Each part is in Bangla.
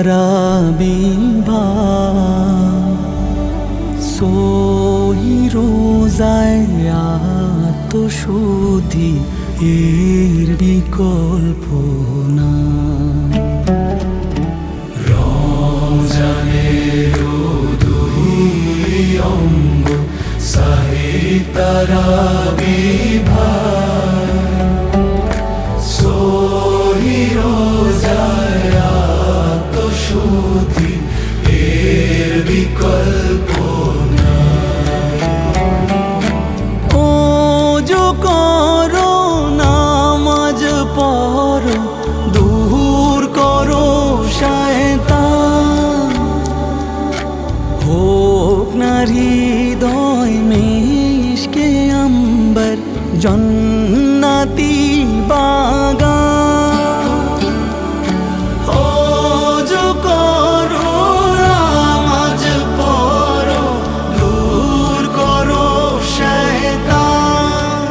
তারাবিভা সহি রোজায় আত্মশুদ্ধি এর বিকল্প না। রমজানের দুই অঙ্গ সাহি তারাবিভা সহি রোজায় আত্মশুদ্ধি এর বিকল্প না। ওযু করো, নামাজ পড়ো, দূর করো শয়তান। হোক না হৃদয় মিশকে অম্বর জান্নাতি বাগান। ওযু করো, নামাজ পড়ো, দূর করো শয়তান।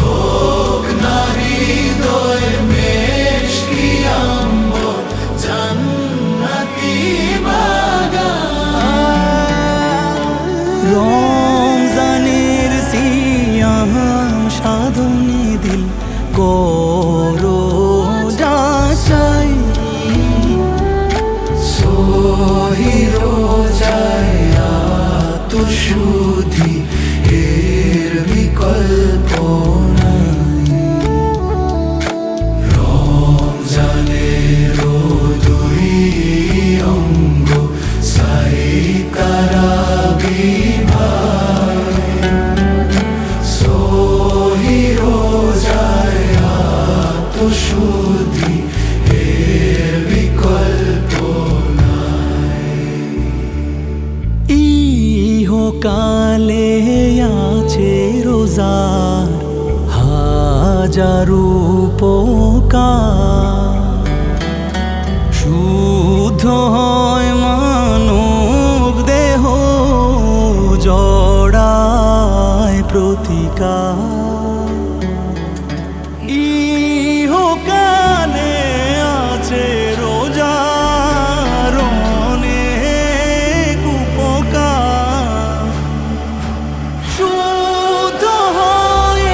হোক না হৃদয় মিশকে অম্বর জান্নাতি বাগান। রমজানের সিয়াম সাধনে দিল করো যাচাই। সহি রোজায় আত্মশুদ্ধি এর বিকল্প নাই। রমজানের দুই অঙ্গ সাহি তারাবিভা সহি রোজায় আত্মশুদ্ধি এর বিকল্প নাই। ইহকালে আছে রোজার হাজারো উপকার। শুদ্ধ হয় মানব দেহ, জড়ায় প্রতিকার। ইহকালে আছে রোজার অনেক উপকার। শুদ্ধ হয়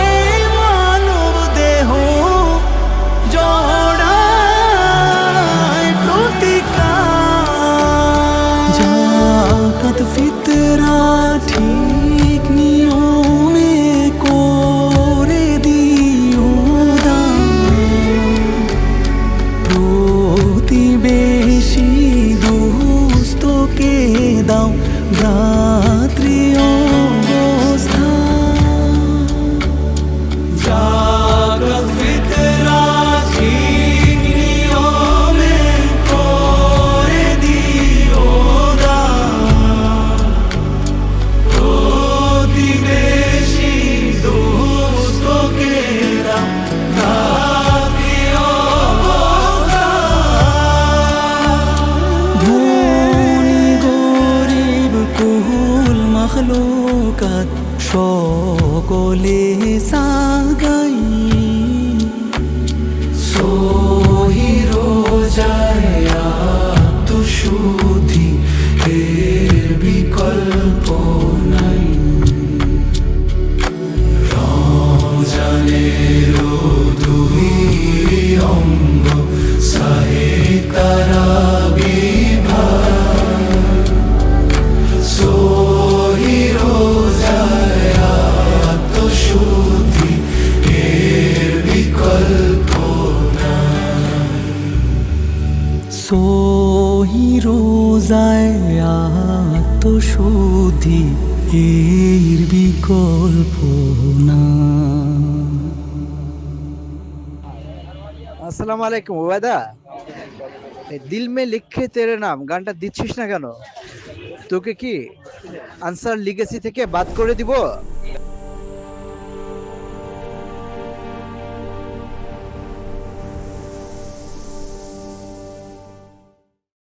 মানব দেহ, জড়ায় প্রতিকার। জাকাত ফিতরা ঠিক নিয়মে করে দিও দান। প্রতিবেশী দুস্থকে দাও ভ্রাতৃ অবস্থান। জাকাত ফিতরা ঠিক নিয়মে করে দিও দান। প্রতিবেশী দুস্থকে দাও ভ্রাতৃ অবস্থান। ধনী গরিব কুল মখলুকাত সকলে সাগাই। সহি রোজায় আত্মশুদ্ধি এর বিকল্প নাই। রমজানের দুই অঙ্গ সাহি তারাবিভা সহি রোজায় আত্মশুদ্ধি এর বিকল্প নাই। সহি রোজায় আত্মশুদ্ধি এর বিকল্প না। আসসালামু আলাইকুম ওবায়দা। এই দিল মে লিখে তেরে নাম গানটা দিচ্ছিস না কেন? তোকে কি আনসার লিগেসি থেকে বাদ করে দিব?